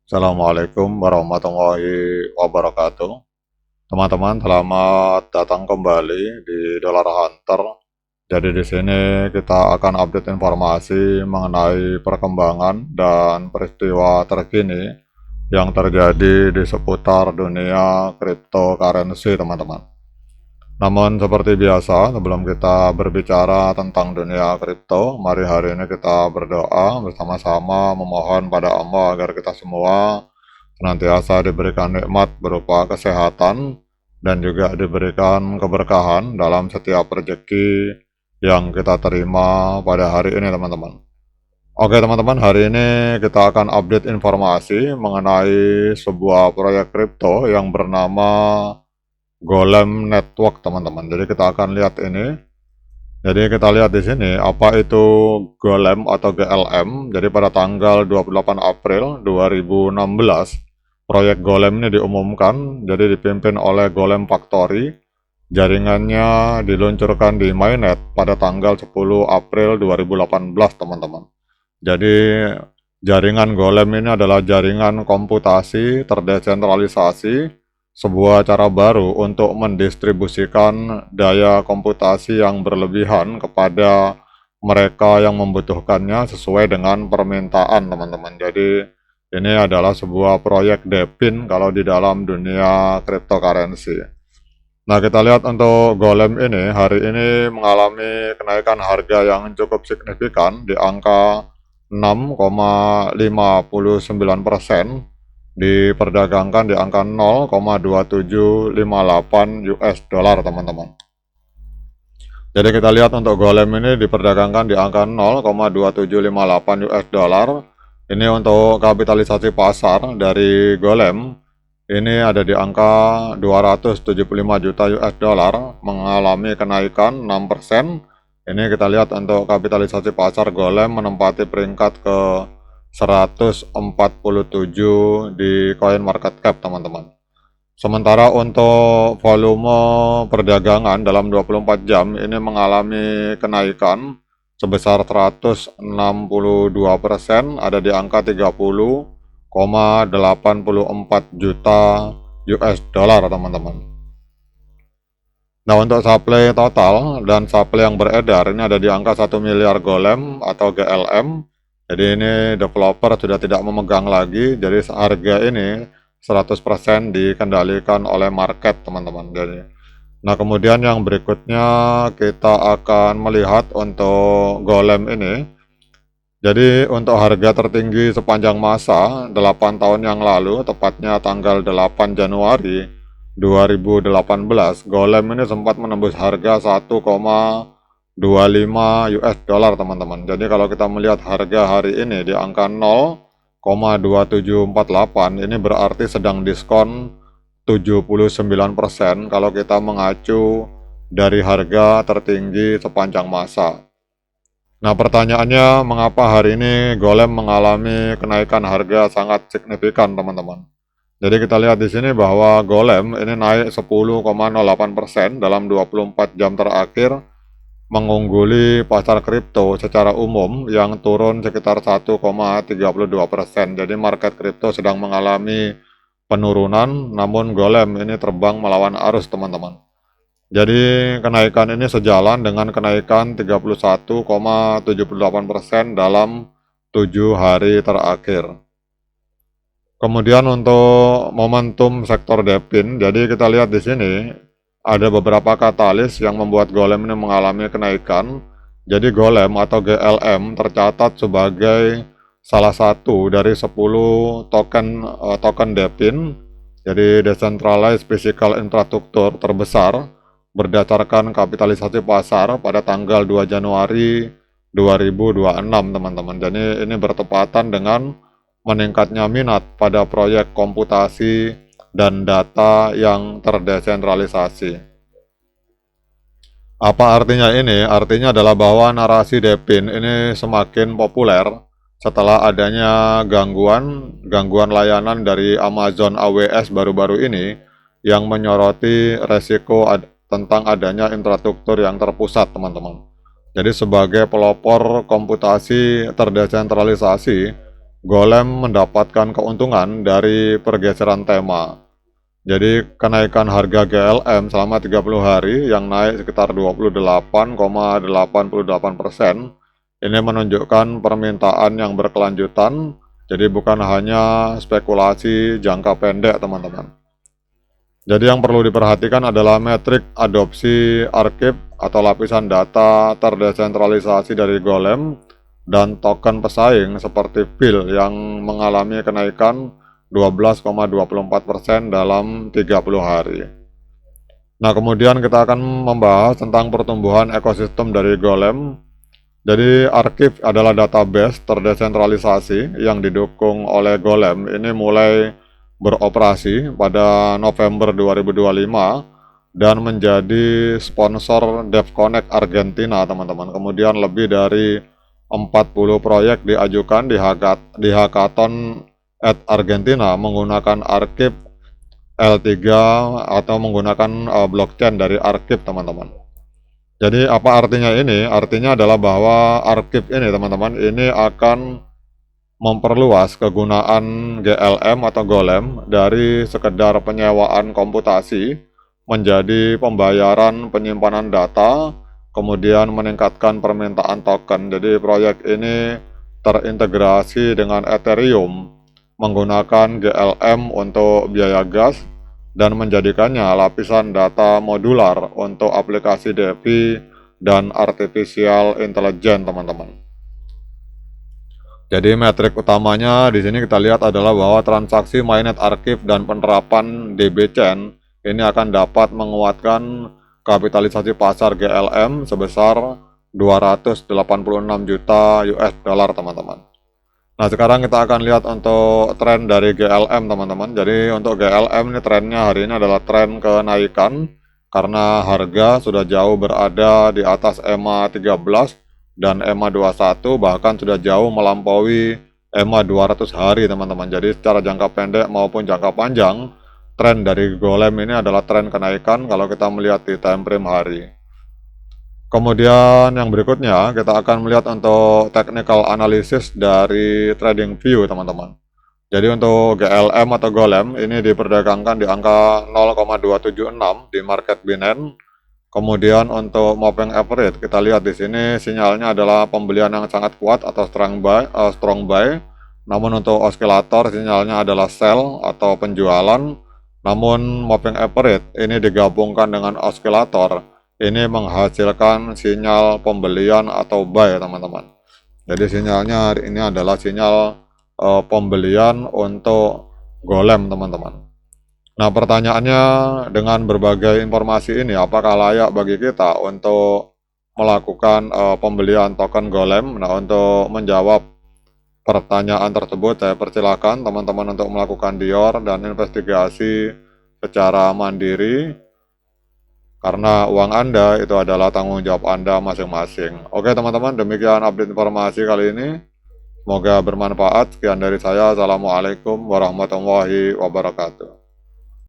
Assalamualaikum warahmatullahi wabarakatuh. Teman-teman, selamat datang kembali di Dollar Hunter. Jadi di sini kita akan update informasi mengenai perkembangan dan peristiwa terkini yang terjadi di seputar dunia cryptocurrency, teman-teman. Namun seperti biasa, sebelum kita berbicara tentang dunia kripto, mari hari ini kita berdoa bersama-sama memohon pada Allah agar kita semua senantiasa diberikan nikmat berupa kesehatan dan juga diberikan keberkahan dalam setiap rezeki yang kita terima pada hari ini, teman-teman. Oke teman-teman, hari ini kita akan update informasi mengenai sebuah proyek kripto yang bernama Golem Network, teman-teman. Jadi kita akan lihat ini. Jadi kita lihat di sini apa itu Golem atau GLM. Jadi pada tanggal 28 April 2016, proyek Golem ini diumumkan. Jadi dipimpin oleh Golem Factory. Jaringannya diluncurkan di mainnet pada tanggal 10 April 2018, teman-teman. Jadi jaringan Golem ini adalah jaringan komputasi terdesentralisasi, sebuah cara baru untuk mendistribusikan daya komputasi yang berlebihan kepada mereka yang membutuhkannya sesuai dengan permintaan, teman-teman. Jadi ini adalah sebuah proyek DePIN kalau di dalam dunia cryptocurrency. Nah, kita lihat untuk Golem ini hari ini mengalami kenaikan harga yang cukup signifikan di angka 6,59%, diperdagangkan di angka 0,2758 US dollar, teman-teman. Jadi kita lihat untuk Golem ini diperdagangkan di angka 0,2758 US dollar. Ini untuk kapitalisasi pasar dari Golem ini ada di angka 275 juta US dollar, mengalami kenaikan 6%. Ini kita lihat untuk kapitalisasi pasar Golem menempati peringkat ke 147 di coin market cap, teman-teman. Sementara untuk volume perdagangan dalam 24 jam ini mengalami kenaikan sebesar 162%, ada di angka 30,84 juta US dollar, teman-teman. Nah, untuk supply total dan supply yang beredar ini ada di angka 1 miliar Golem atau GLM. Jadi ini developer sudah tidak memegang lagi, jadi harga ini 100% dikendalikan oleh market, teman-teman. Nah, kemudian yang berikutnya kita akan melihat untuk Golem ini. Jadi untuk harga tertinggi sepanjang masa 8 tahun yang lalu, tepatnya tanggal 8 Januari 2018, Golem ini sempat menembus harga 1,25 US dollar, teman-teman. Jadi kalau kita melihat harga hari ini di angka 0,2748, ini berarti sedang diskon 79% kalau kita mengacu dari harga tertinggi sepanjang masa. Nah, pertanyaannya mengapa hari ini Golem mengalami kenaikan harga sangat signifikan, teman-teman? Jadi kita lihat di sini bahwa Golem ini naik 10,08% dalam 24 jam terakhir, mengungguli pasar kripto secara umum yang turun sekitar 1,32%. Jadi market kripto sedang mengalami penurunan, namun Golem ini terbang melawan arus, teman-teman. Jadi kenaikan ini sejalan dengan kenaikan 31,78% dalam 7 hari terakhir. Kemudian untuk momentum sektor DePIN, jadi kita lihat di sini ada beberapa katalis yang membuat Golem ini mengalami kenaikan. Jadi Golem atau GLM tercatat sebagai salah satu dari 10 token DePIN, jadi Decentralized Physical Infrastructure terbesar berdasarkan kapitalisasi pasar pada tanggal 2 Januari 2026, teman-teman. Jadi ini bertepatan dengan meningkatnya minat pada proyek komputasi dan data yang terdesentralisasi. Apa artinya ini? Artinya adalah bahwa narasi DePIN ini semakin populer setelah adanya gangguan layanan dari Amazon AWS baru-baru ini yang menyoroti resiko tentang adanya infrastruktur yang terpusat, teman-teman. Jadi sebagai pelopor komputasi terdesentralisasi, Golem mendapatkan keuntungan dari pergeseran tema. Jadi kenaikan harga GLM selama 30 hari yang naik sekitar 28,88%. Ini menunjukkan permintaan yang berkelanjutan. Jadi bukan hanya spekulasi jangka pendek, teman-teman. Jadi yang perlu diperhatikan adalah metrik adopsi arkib atau lapisan data terdesentralisasi dari Golem dan token pesaing seperti PIL yang mengalami kenaikan 12,24% dalam 30 hari. Nah, kemudian kita akan membahas tentang pertumbuhan ekosistem dari Golem. Jadi, arkib adalah database terdesentralisasi yang didukung oleh Golem. Ini mulai beroperasi pada November 2025 dan menjadi sponsor DevConnect Argentina, teman-teman. Kemudian lebih dari 40 proyek diajukan di hackathon at Argentina menggunakan arkib L3 atau menggunakan blockchain dari arkib, teman-teman. Jadi apa artinya ini? Artinya adalah bahwa arkib ini, teman-teman, ini akan memperluas kegunaan GLM atau Golem dari sekedar penyewaan komputasi menjadi pembayaran penyimpanan data, kemudian meningkatkan permintaan token. Jadi proyek ini terintegrasi dengan Ethereum menggunakan GLM untuk biaya gas dan menjadikannya lapisan data modular untuk aplikasi DeFi dan artificial intelligence, teman-teman. Jadi metrik utamanya di sini kita lihat adalah bahwa transaksi mainnet archive dan penerapan DB Chain ini akan dapat menguatkan kapitalisasi pasar GLM sebesar 286 juta US dollar, teman-teman. Nah, sekarang kita akan lihat untuk tren dari GLM, teman-teman. Jadi untuk GLM ini trennya hari ini adalah tren kenaikan karena harga sudah jauh berada di atas EMA 13 dan EMA 21, bahkan sudah jauh melampaui EMA 200 hari, teman-teman. Jadi secara jangka pendek maupun jangka panjang, tren dari Golem ini adalah tren kenaikan kalau kita melihat di time frame hari. Kemudian yang berikutnya kita akan melihat untuk technical analysis dari TradingView, teman-teman. Jadi untuk GLM atau Golem ini diperdagangkan di angka 0,276 di market Binance. Kemudian untuk moving average kita lihat di sini sinyalnya adalah pembelian yang sangat kuat atau strong buy. Namun untuk osilator sinyalnya adalah sell atau penjualan. Namun moving average ini digabungkan dengan osilator, ini menghasilkan sinyal pembelian atau buy, teman-teman. Jadi sinyalnya hari ini adalah sinyal pembelian untuk Golem, teman-teman. Nah, pertanyaannya dengan berbagai informasi ini, apakah layak bagi kita untuk melakukan pembelian token Golem? Nah, untuk menjawab pertanyaan tersebut, saya persilakan teman-teman untuk melakukan dior dan investigasi secara mandiri, karena uang Anda itu adalah tanggung jawab Anda masing-masing. Oke, teman-teman, demikian update informasi kali ini. Semoga bermanfaat. Sekian dari saya. Assalamualaikum warahmatullahi wabarakatuh.